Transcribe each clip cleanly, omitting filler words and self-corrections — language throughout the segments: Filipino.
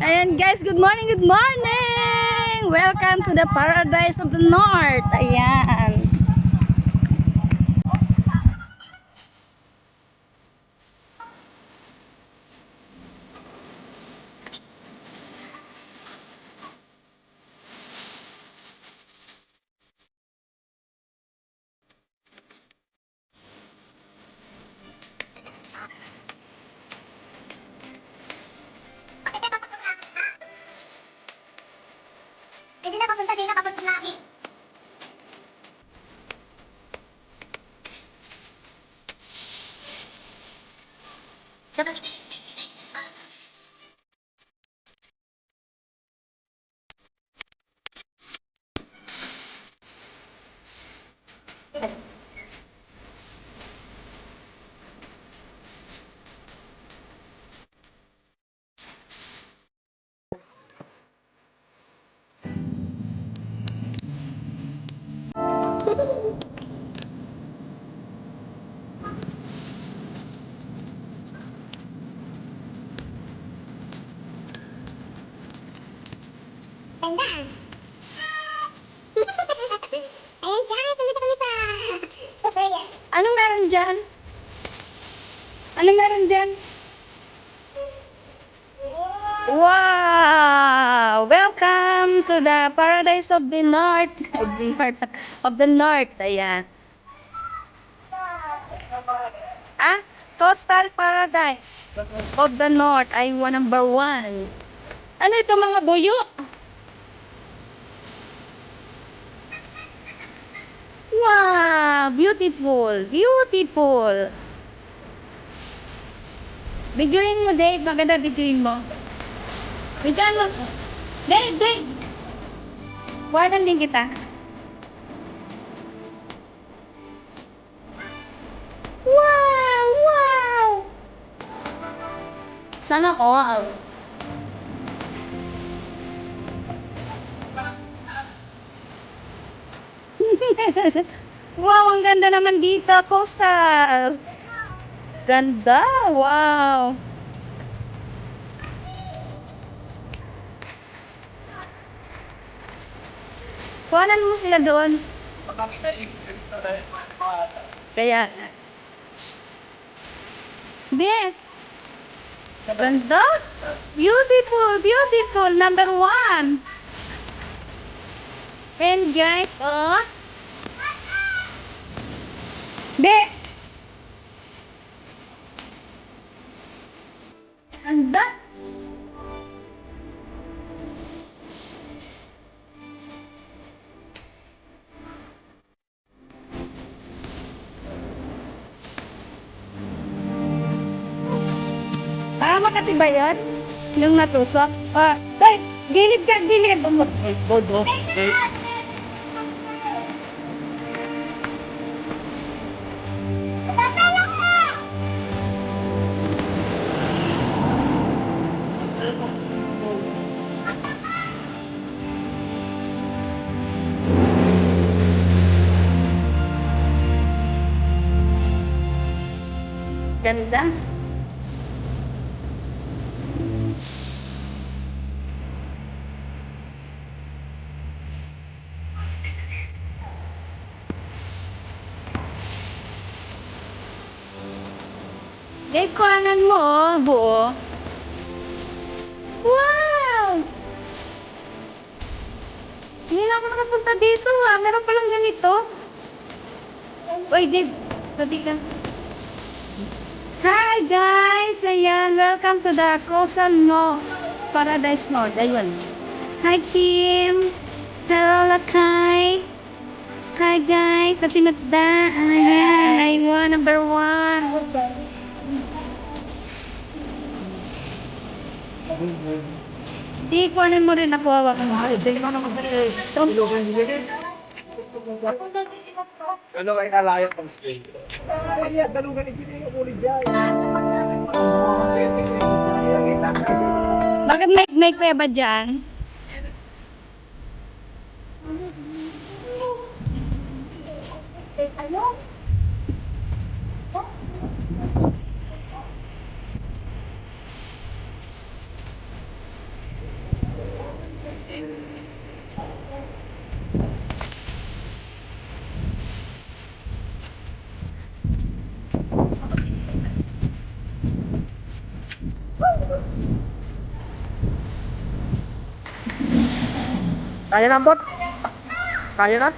Ayan guys, good morning, good morning! Welcome to the Paradise of the North. Ayan. Hindi na papunta din, nakapunta lagi. Ganda. Ayan guys, nandito kami sa prayer. Anong meron dyan? Anong meron dyan? Wow! Welcome to the Paradise of the North. Of the North. Ayan. Coastal Paradise of the North. Ay, number 1. Ano ito mga buyo? Wow! Beautiful! Beautiful! Videoin mo, Dave. Maganda videoin mo. Videoin mo. Dave, Dave! Buwanan din kita. Wow! Wow! Sana all. Wow, ang ganda naman dito, coastal. Ganda, wow. Kuhanan mo sila doon. Kaya. Beth. Ganda. Beautiful, beautiful. Number 1. And guys, oh. Beth. Ganda. Tama kasi ba yan? Yung natusok? Tay, gilid ka, gilid. Bodo. Ganda. Dave, kuhanan mo, oh, buo. Wow! Hindi na ako nakapunta dito, ah. Meron palang ganito. Uy, Dave. Sabi ka. Hi, guys! Ayan, welcome to the Coastal Paradise North. Ayun. Hi, Kim. Hello, Lakay. Hi, guys. Sa Tinutda. Ayan, ayun, number 1. Di, kuhanan mo rin ako. Hawakan mo. Ano kay kalayat ng screen? Ay, dalugan ni Pili yung ulit dyan. Bakit may peba dyan? Kaya na, bot? Kaya na?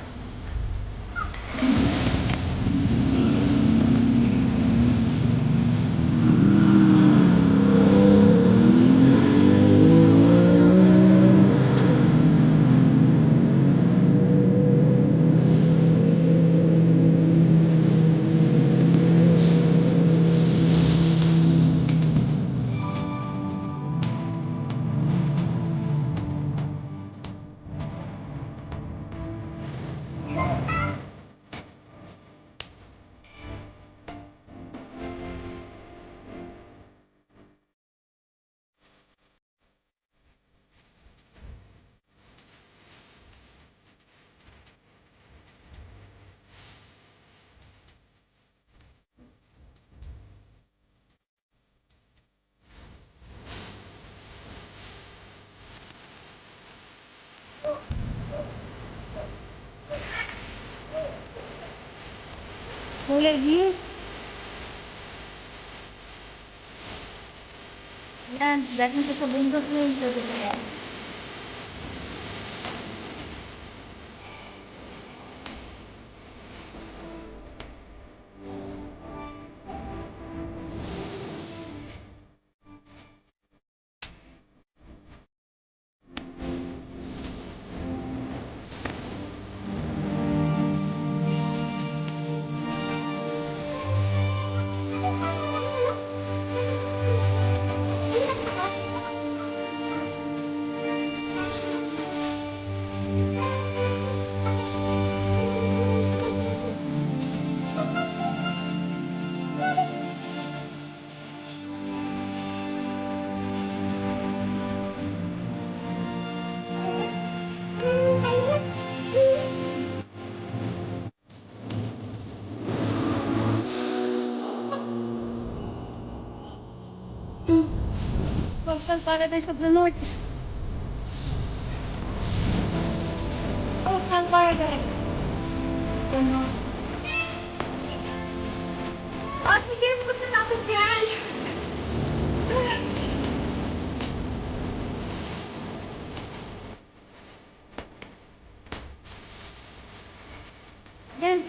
Kulay view. Yan, dahil siya sa bundok yun. Sabi ko yan. Coastal Paradise of the North. Coastal Paradise. Ano? Oh, sige, punta na ako dyan. Yan.